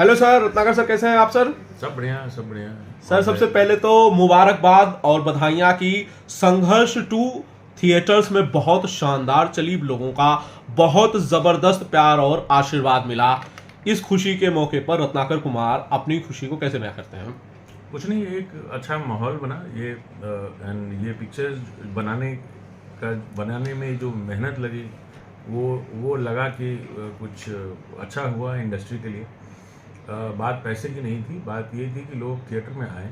Hello sir, Ratnakar sir, कैसे हैं आप सर? सब बढ़िया सब बढ़िया। सर सबसे पहले तो मुबारकबाद और बधाइयाँ कि संघर्ष 2 थिएटर्स में बहुत शानदार चली, लोगों का बहुत जबरदस्त प्यार और आशीर्वाद मिला। इस खुशी के मौके पर रत्नाकर कुमार अपनी खुशी को कैसे बयां करते हैं? कुछ नहीं, एक अच्छा माहौल बना ये एंड ये पिक्चर्स बनाने में जो मेहनत लगी वो लगा कि कुछ अच्छा हुआ इंडस्ट्री के लिए। बात पैसे की नहीं थी, बात ये थी कि लोग थिएटर में आए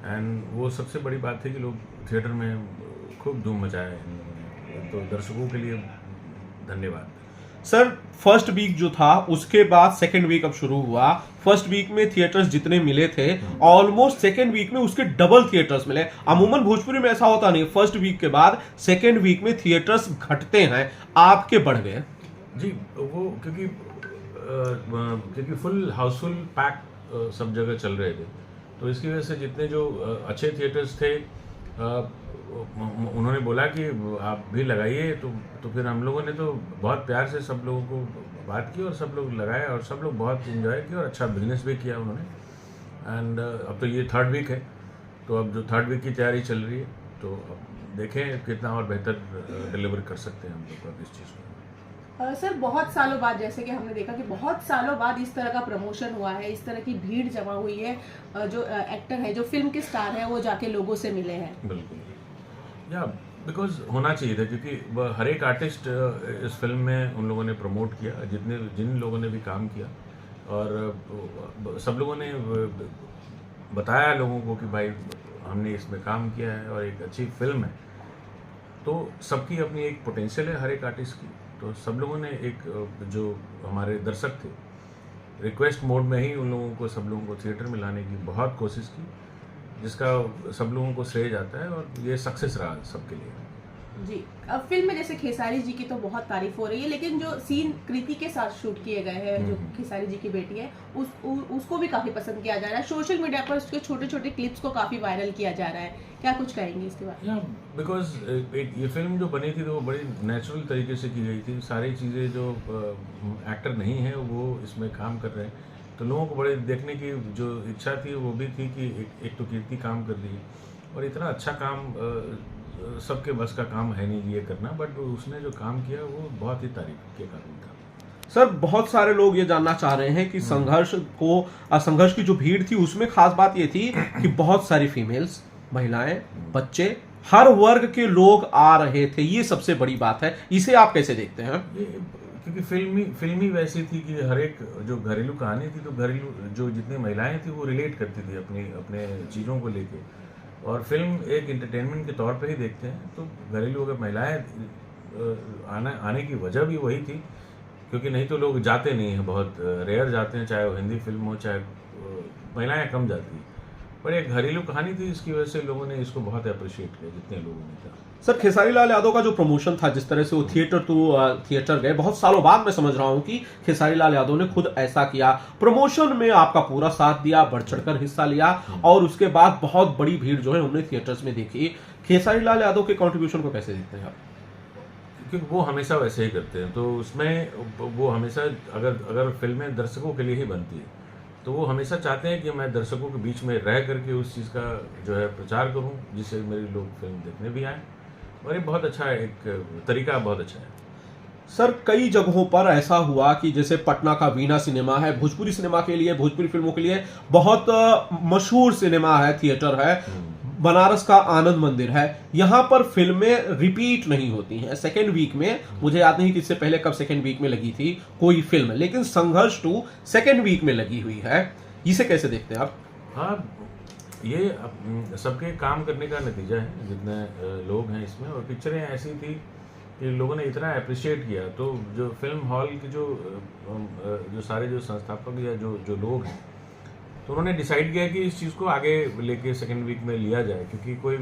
एंड वो सबसे बड़ी बात थी कि लोग थिएटर में खूब धूम मचाया इन लोगों ने, तो दर्शकों के लिए धन्यवाद। सर फर्स्ट वीक जो था उसके बाद सेकेंड वीक अब शुरू हुआ। फर्स्ट वीक में थिएटर्स जितने मिले थे ऑलमोस्ट सेकेंड वीक में उसके डबल थिएटर्स मिले। अमूमन भोजपुरी में ऐसा होता नहीं, फर्स्ट वीक के बाद सेकेंड वीक में थिएटर्स घटते हैं, आपके बढ़ गए। जी, वो क्योंकि फुल हाउसफुल पैक सब जगह चल रहे थे, तो इसकी वजह से जितने जो अच्छे थिएटर्स थे उन्होंने बोला कि आप भी लगाइए, तो फिर हम लोगों ने तो बहुत प्यार से सब लोगों को बात की और सब लोग लगाए और सब लोग बहुत इन्जॉय किया और अच्छा बिजनेस भी किया उन्होंने। एंड अब तो ये थर्ड वीक है, तो अब जो थर्ड वीक की तैयारी चल रही है, तो अब देखें कितना और बेहतर डिलीवर कर सकते हैं हम लोग अब इस चीज़ को। सर बहुत सालों बाद, जैसे कि हमने देखा कि बहुत सालों बाद इस तरह का प्रमोशन हुआ है, इस तरह की भीड़ जमा हुई है, जो एक्टर है, जो फिल्म के स्टार हैं, वो जाके लोगों से मिले हैं। बिल्कुल, या बिकॉज होना चाहिए था, क्योंकि हर एक आर्टिस्ट इस फिल्म में उन लोगों ने प्रमोट किया, जिन लोगों ने भी काम किया, और सब लोगों ने बताया लोगों को कि भाई हमने इसमें काम किया है और एक अच्छी फिल्म है। तो सबकी अपनी एक पोटेंशियल है हर एक आर्टिस्ट की, तो सब लोगों ने एक जो हमारे दर्शक थे रिक्वेस्ट मोड में ही उन लोगों को, सब लोगों को थिएटर में लाने की बहुत कोशिश की, जिसका सब लोगों को श्रेय जाता है और ये सक्सेस रहा सबके लिए। जी, अब फिल्म में जैसे खेसारी जी की तो बहुत तारीफ हो रही है, लेकिन जो सीन कृति के साथ शूट किए गए हैं, जो खेसारी जी की बेटी है, उसको भी काफी पसंद किया जा रहा है। सोशल मीडिया पर उसके छोटे छोटे क्लिप्स को काफी वायरल किया जा रहा है, क्या कुछ कहेंगे इसके बारे में? बिकॉज ये फिल्म जो बनी थी तो वो बड़ी नेचुरल तरीके से की गई थी। सारी चीज़ें जो एक्टर नहीं है वो इसमें काम कर रहे हैं, तो लोगों को बड़े देखने की जो इच्छा थी वो भी थी कि एक तो कीर्ति काम कर रही है और इतना अच्छा काम सबके बस का काम है नहीं ये करना, बट उसने जो काम किया वो बहुत ही तारीफ के काबिल था। सर बहुत सारे लोग ये जानना चाह रहे हैं कि संघर्ष की जो भीड़ थी उसमें खास बात ये थी कि बहुत सारी फीमेल्स, महिलाएं, बच्चे, हर वर्ग के लोग आ रहे थे, ये सबसे बड़ी बात है। इसे आप कैसे देखते हैं? क्योंकि फिल्मी वैसी थी कि हर एक जो घरेलू कहानी थी, तो घरेलू जो जितनी महिलाएं थी वो रिलेट करती थी अपने चीज़ों को लेके, और फिल्म एक एंटरटेनमेंट के तौर पे ही देखते हैं। तो घरेलू अगर महिलाएं आने की वजह भी वही थी, क्योंकि नहीं तो लोग जाते नहीं हैं, बहुत रेयर जाते हैं, चाहे वो हिंदी फिल्म हो चाहे महिलाएं कम जाती हैं, पर एक घरेलू कहानी थी, इसकी वजह से लोगों ने इसको बहुत अप्रिशिएट किया जितने लोगों ने था। सर खेसारी लाल यादव का जो प्रमोशन था, जिस तरह से वो थिएटर गए, बहुत सालों बाद मैं समझ रहा हूं कि खेसारी लाल यादव ने खुद ऐसा किया, प्रमोशन में आपका पूरा साथ दिया, बढ़ चढ़कर हिस्सा लिया, और उसके बाद बहुत बड़ी भीड़ जो है हमने थिएटर्स में देखी। खेसारी लाल यादव के कंट्रीब्यूशन को कैसे देखते हैं आप? क्योंकि वो हमेशा वैसे ही करते हैं, तो उसमें वो हमेशा अगर फिल्में दर्शकों के लिए ही बनती है, तो वो हमेशा चाहते हैं कि मैं दर्शकों के बीच में रह करके उस चीज़ का जो है प्रचार करूं, जिससे मेरे लोग फिल्म देखने भी आए, और ये बहुत अच्छा है, एक तरीका बहुत अच्छा है। सर कई जगहों पर ऐसा हुआ कि जैसे पटना का वीणा सिनेमा है, भोजपुरी सिनेमा के लिए, भोजपुरी फिल्मों के लिए बहुत मशहूर सिनेमा है, थिएटर है, बनारस का आनंद मंदिर है, यहाँ पर फिल्में रिपीट नहीं होती हैं। सेकेंड वीक में, मुझे याद नहीं कि इससे पहले कब सेकेंड वीक में लगी थी कोई फिल्म, लेकिन संघर्ष 2 सेकेंड वीक में लगी हुई है, इसे कैसे देखते हैं आप? हाँ, ये सबके काम करने का नतीजा है, जितने लोग हैं इसमें, और पिक्चरें ऐसी थी कि लोगों ने इतना अप्रिशिएट किया, तो जो फिल्म हॉल की जो सारे जो संस्थापक या जो लोग हैं, तो उन्होंने डिसाइड किया कि इस चीज़ को आगे लेके सेकेंड वीक में लिया जाए, क्योंकि कोई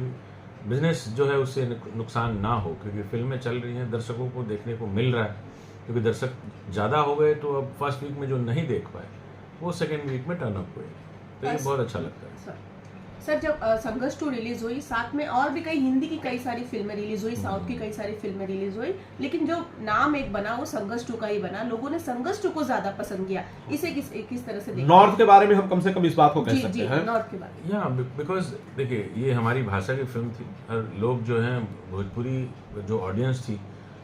बिजनेस जो है उससे नुकसान ना हो, क्योंकि फिल्में चल रही हैं, दर्शकों को देखने को मिल रहा है, क्योंकि दर्शक ज़्यादा हो गए, तो अब फर्स्ट वीक में जो नहीं देख पाए वो सेकेंड वीक में टर्न अप हुए, तो ये बहुत अच्छा लगता है। सर जब संघर्ष 2 रिलीज हुई, साथ में और भी कई हिंदी की कई सारी फिल्में रिलीज हुई, साउथ की कई सारी फिल्में रिलीज हुई, लेकिन जो नाम एक बना वो संघर्ष 2 का ही बना। लोगों ने संघर्ष 2 को ज्यादा पसंद किया। इसे किस तरह से देखते नॉर्थ के बारे में हम कम से कम इस बात को कह जी सकते जी हैं। नॉर्थ के बारे में। या बिकॉज देखिए ये हमारी भाषा की फिल्म थी और लोग जो हैं भोजपुरी जो ऑडियंस थी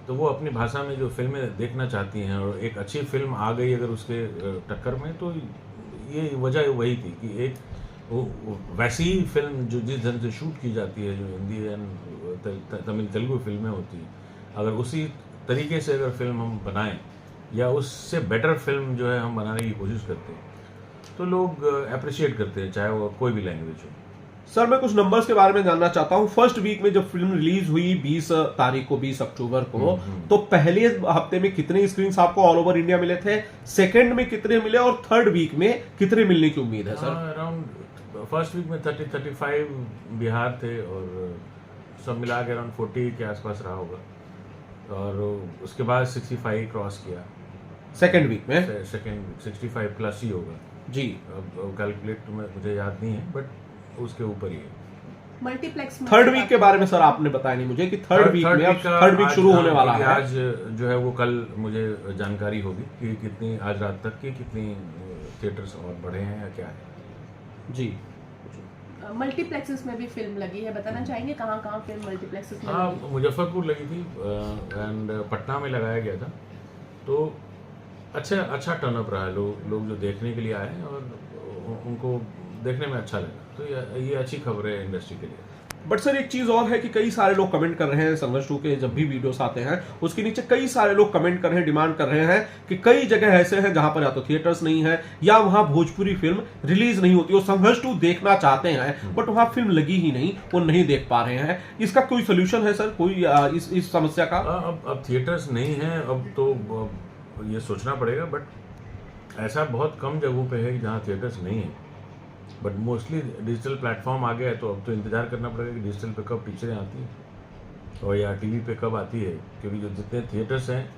तो वो अपनी भाषा में जो फिल्में देखना चाहती हैं और एक अच्छी फिल्म आ गई अगर उसके टक्कर में, तो ये वजह वही थी कि एक वैसी ही फिल्म जो जिस ढंग से शूट की जाती है, जो हिंदी एंड तमिल तेलुगु फिल्में होती हैं, अगर उसी तरीके से अगर फिल्म हम बनाएं या उससे बेटर फिल्म जो है हम बनाने की कोशिश करते हैं तो लोग अप्रिशिएट करते हैं, चाहे वो कोई भी लैंग्वेज हो। सर मैं कुछ नंबर्स के बारे में जानना चाहता हूँ। फर्स्ट वीक में जब फिल्म रिलीज हुई 20 तारीख को, 20 अक्टूबर को, तो पहले हफ्ते में कितने स्क्रीन आपको ऑल ओवर इंडिया मिले थे, सेकंड में कितने मिले और थर्ड वीक में कितने मिलने की उम्मीद है सर? अराउंड फर्स्ट वीक में 35 बिहार थे और सब मिला के अराउंड 40 के आसपास रहा होगा और उसके बाद 65 क्रॉस किया। सेकंड वीक में सेकंड 65 प्लस ही होगा जी। अब कैलकुलेट में मुझे याद नहीं है बट उसके ऊपर ही है। मल्टीप्लेक्स में थर्ड वीक के बारे में सर आपने बताया नहीं मुझे कि थर्ड वीक में, अब थर्ड वीक शुरू होने वाला है। आज जो है वो कल मुझे जानकारी होगी कि कितनी आज रात तक की कितनी थिएटर्स और बढ़े हैं या क्या है जी। मल्टीप्लेक्सेस में भी फिल्म लगी है, बताना चाहेंगे कहाँ कहाँ फिल्म मल्टीप्लेक्सेस में हाँ, लगी? मुजफ्फरपुर लगी थी एंड पटना में लगाया गया था, तो अच्छा टर्नअप रहा है। लोग जो देखने के लिए आए हैं और उनको देखने में अच्छा लगा, तो ये अच्छी खबर है इंडस्ट्री के लिए। बट सर एक चीज और है कि कई सारे लोग कमेंट कर रहे हैं संघर्ष 2 के जब भी वीडियोस आते हैं उसके नीचे कई सारे लोग कमेंट कर रहे हैं, डिमांड कर रहे हैं कि कई जगह ऐसे हैं जहां पर या तो थिएटर्स नहीं है या वहां भोजपुरी फिल्म रिलीज नहीं होती। वो संघर्ष 2 देखना चाहते हैं बट वहां फिल्म लगी ही नहीं, वो नहीं देख पा रहे हैं। इसका कोई सोल्यूशन है सर, कोई इस समस्या का? अब थिएटर्स नहीं है, अब तो ये सोचना पड़ेगा, बट ऐसा बहुत कम जगहों पे है जहाँ थिएटर्स नहीं है, बट मोस्टली डिजिटल प्लेटफॉर्म आ गया है, तो अब तो इंतजार करना पड़ेगा कि डिजिटल पे कब पिक्चरें आती हैं और या टीवी पे कब आती है, क्योंकि जो जितने थिएटर्स हैं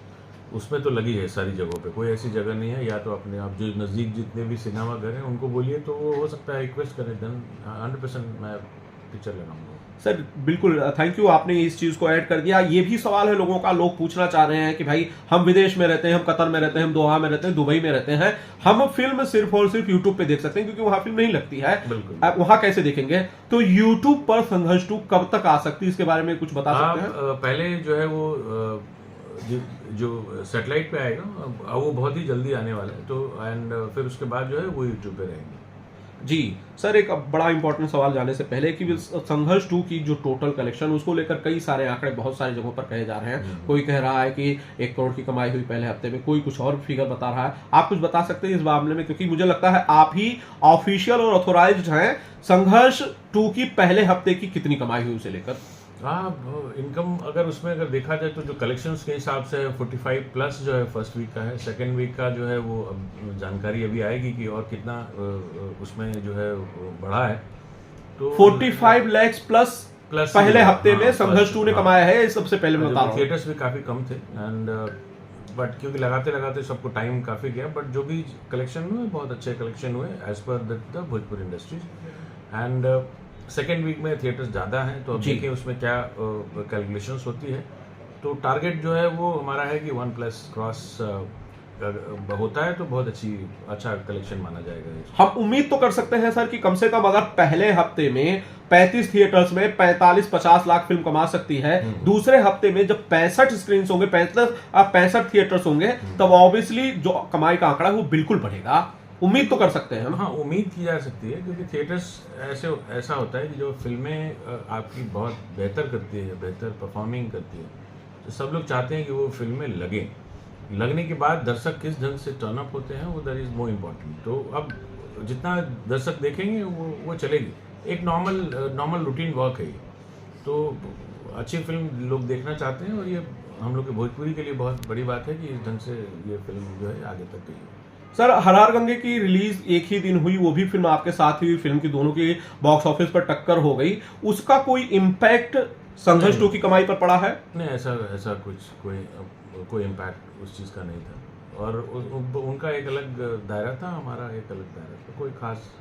उसमें तो लगी है सारी जगहों पे, कोई ऐसी जगह नहीं है। या तो अपने आप जो नज़दीक जितने भी सिनेमा घर हैं उनको बोलिए तो वो हो सकता है रिक्वेस्ट करें, देन 100% मैं पिक्चर लगाऊंगा। सर बिल्कुल थैंक यू, आपने इस चीज को ऐड कर दिया। ये भी सवाल है लोगों का, लोग पूछना चाह रहे हैं कि भाई हम विदेश में रहते हैं, हम कतर में रहते हैं, हम दोहा में रहते हैं, दुबई में रहते हैं, हम फिल्म सिर्फ और सिर्फ यूट्यूब पे देख सकते हैं क्योंकि वहां फिल्म नहीं लगती है। बिल्कुल। वहां कैसे देखेंगे? तो यूट्यूब पर संघर्ष 2 कब तक आ सकती है, इसके बारे में कुछ बता सकते हैं? पहले जो है वो जो सैटेलाइट पे आएगा वो बहुत ही जल्दी आने वाला है, तो एंड फिर उसके बाद जो है वो यूट्यूब पे रहेंगे। जी सर, एक बड़ा इंपॉर्टेंट सवाल जाने से पहले कि संघर्ष 2 की जो टोटल कलेक्शन उसको लेकर कई सारे आंकड़े बहुत सारी जगहों पर कहे जा रहे हैं। कोई कह रहा है कि 1 करोड़ की कमाई हुई पहले हफ्ते में, कोई कुछ और फिगर बता रहा है। आप कुछ बता सकते हैं इस मामले में, क्योंकि मुझे लगता है आप ही ऑफिशियल और ऑथोराइज्ड हैं। संघर्ष 2 की पहले हफ्ते की कितनी कमाई हुई उसे लेकर? हाँ, इनकम अगर उसमें अगर देखा जाए तो जो कलेक्शंस के हिसाब से 45 प्लस जो है फर्स्ट वीक का है। सेकेंड वीक का जो है वो अब जानकारी अभी आएगी कि और कितना उसमें जो है बढ़ा है। तो 45 लाख प्लस पहले हफ्ते में संघर्ष 2 ने कमाया है, सबसे पहले मैं बता रहा हूँ। थिएटर्स भी काफ़ी कम थे एंड बट क्योंकि लगाते लगाते सबको टाइम काफ़ी गया, बट जो भी कलेक्शन हुए बहुत अच्छे कलेक्शन हुए as per the Bhojpuri industries. And second week में थिएटर्स ज़्यादा हैं, तो अब देखिए उसमें क्या कैलकुलेशंस होती है। तो टारगेट जो है वो हमारा है कि 1+ क्रॉस होता है तो बहुत अच्छा कलेक्शन माना जाएगा। हम उम्मीद तो कर सकते हैं सर कि कम से कम अगर पहले हफ्ते में 35 थिएटर्स में 45-50 लाख फिल्म कमा सकती है, दूसरे हफ्ते में जब 65 स्क्रीन होंगे, 65 थिएटर्स होंगे, तब ऑब्वियसली जो कमाई का आंकड़ा है वो बिल्कुल बढ़ेगा। उम्मीद तो कर सकते हैं हम। हाँ, उम्मीद की जा सकती है, क्योंकि थिएटर्स ऐसा होता है कि जो फिल्में आपकी बहुत बेहतर करती है, बेहतर परफॉर्मिंग करती है, तो सब लोग चाहते हैं कि वो फिल्में लगने के बाद दर्शक किस ढंग से टर्न अप होते हैं वो दैट इज़ मोर इम्पॉर्टेंट। तो अब जितना दर्शक देखेंगे वो चलेगी। एक नॉर्मल रूटीन वर्क है ये, तो अच्छी फिल्म लोग देखना चाहते हैं और ये हम लोग के भोजपुरी के लिए बहुत बड़ी बात है कि इस ढंग से ये फिल्म जो है आगे तक गई। सर हरार गंगे की रिलीज एक ही दिन हुई, वो भी फिल्म आपके साथ हुई, फिल्म की दोनों की बॉक्स ऑफिस पर टक्कर हो गई, उसका कोई इम्पैक्ट संघर्ष 2 की कमाई पर पड़ा है? नहीं, ऐसा कोई इम्पैक्ट उस चीज़ का नहीं था, और उनका एक अलग दायरा था, हमारा एक अलग दायरा था, कोई खास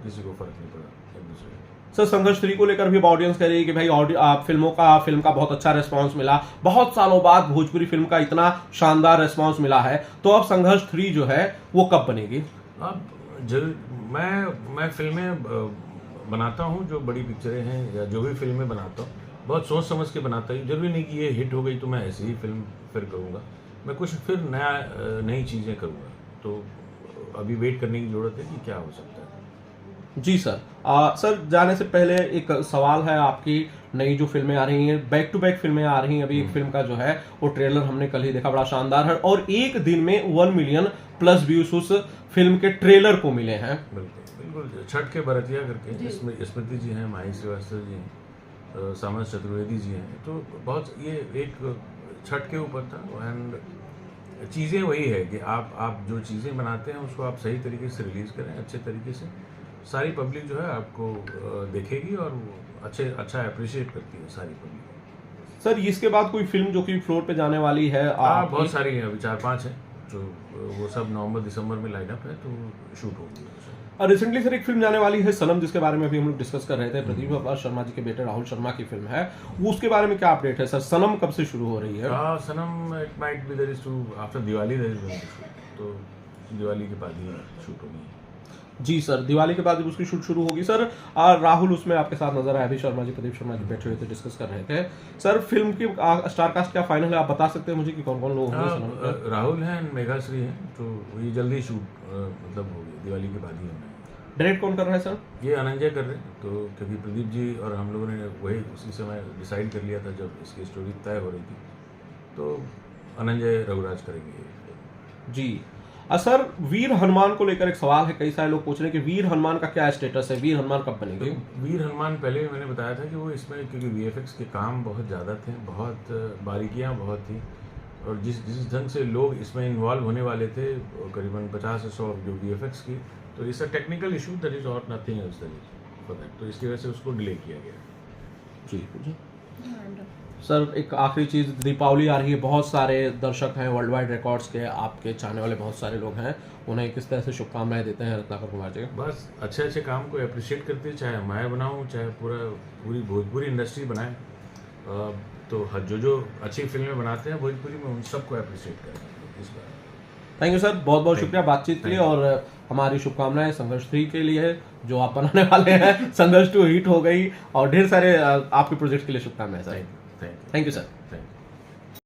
किसी को फर्क नहीं पड़ा एक दूसरे का। सर संघर्ष 3 को लेकर भी ऑडियंस कह रही है कि भाई आप फिल्म का बहुत अच्छा रिस्पांस मिला, बहुत सालों बाद भोजपुरी फिल्म का इतना शानदार रिस्पांस मिला है, तो अब संघर्ष 3 जो है वो कब बनेगी? अब मैं फिल्में बनाता हूँ, जो बड़ी पिक्चरें हैं या जो भी फिल्में बनाता हूँ बहुत सोच समझ के बनाता हूँ। जरूरी नहीं कि ये हिट हो गई तो मैं ऐसी ही फिल्म फिर करूँगा, मैं कुछ फिर नई चीज़ें करूँगा। तो अभी वेट करने की ज़रूरत है कि क्या हो सकता है। जी सर। सर जाने से पहले एक सवाल है, आपकी नई जो फिल्में आ रही हैं, बैक टू बैक फिल्में आ रही हैं, अभी एक फिल्म का जो है वो ट्रेलर हमने कल ही देखा, बड़ा शानदार है और एक दिन में 1 मिलियन प्लस व्यूज उस फिल्म के ट्रेलर को मिले हैं। बिल्कुल बिल्कुल, छठ के बरतिया करके, इसमें स्मृति जी हैं, माही श्रीवास्तव जी हैं, सामस चतुर्वेदी जी हैं, तो बहुत ये एक छठ के ऊपर था। एंड चीज़ें वही है कि आप जो चीज़ें बनाते हैं उसको आप सही तरीके से रिलीज़ करें, अच्छे तरीके से, सारी पब्लिक जो है आपको देखेगी और वो अच्छा अप्रिशिएट करती है सारी पब्लिक। सर इसके बाद कोई फिल्म जो कि फ्लोर पे जाने वाली है? बहुत सारी हैं, अभी 4-5 हैं, जो वो सब नवंबर दिसंबर में लाइनअप है, तो शूट होगी। रिसेंटली सर एक फिल्म जाने वाली है सनम, जिसके बारे में अभी हम लोग डिस्कस कर रहे थे, प्रदीप शर्मा जी के बेटे राहुल शर्मा की फिल्म है, वो उसके बारे में क्या अपडेट है सर? सनम कब से शुरू हो रही है? Sanam it might be there is to after Diwali, there is going to shoot, तो दिवाली के बाद ही शूट होगी। जी सर, दिवाली के बाद जब उसकी शूट शुरू होगी। सर राहुल उसमें आपके साथ नजर आया, अभी शर्मा जी, प्रदीप शर्मा जी बैठे हुए थे, डिस्कस कर रहे थे। सर फिल्म की स्टार कास्ट क्या फाइनल है, आप बता सकते हैं मुझे कि कौन कौन लोग होंगे? राहुल हैं, मेघाश्री हैं, तो ये जल्दी शूट मतलब होगी, दिवाली के बाद ही होना है। डायरेक्ट कौन कर रहा है सर? ये अनंजय कर रहे हैं, तो क्योंकि प्रदीप जी और हम लोगों ने वही उसी समय डिसाइड कर लिया था जब इसकी स्टोरी तय हो रही थी, तो अनंजय रघुराज करेंगे। जी सर वीर हनुमान को लेकर एक सवाल है, कई सारे लोग पूछ रहे हैं कि वीर हनुमान का क्या स्टेटस है, वीर हनुमान कब बनेगी? तो वीर हनुमान पहले भी मैंने बताया था कि वो इसमें, क्योंकि वीएफएक्स के काम बहुत ज़्यादा थे, बहुत बारीकियाँ बहुत थी, और जिस ढंग से लोग इसमें इन्वॉल्व होने वाले थे, करीबन 50 से 100 जो वीएफएक्स की, तो it's a technical issue, that is not nothing else for that, तो इसकी वजह से उसको डिले किया गया। जी सर एक आखिरी चीज़, दीपावली आ रही है, बहुत सारे दर्शक हैं वर्ल्ड वाइड रिकॉर्ड्स के, आपके चाहने वाले बहुत सारे लोग हैं, उन्हें किस तरह से शुभकामनाएं देते हैं रत्नाकर कुमार जी? बस अच्छे काम को अप्रिशिएट करते हैं, चाहे मैं बनाऊँ, चाहे पूरी भोजपुरी इंडस्ट्री बनाए, तो जो अच्छी फिल्में बनाते हैं भोजपुरी में, उन सबको अप्रिशिएट करें इस बार। थैंक यू सर, बहुत बहुत शुक्रिया बातचीत के लिए, और हमारी शुभकामनाएं संघर्ष 3 के लिए जो आप बनाने वाले हैं। संघर्ष 2 हिट हो गई, और ढेर सारे आपके प्रोजेक्ट के लिए शुभकामनाएं sir. Thank you thank you sir.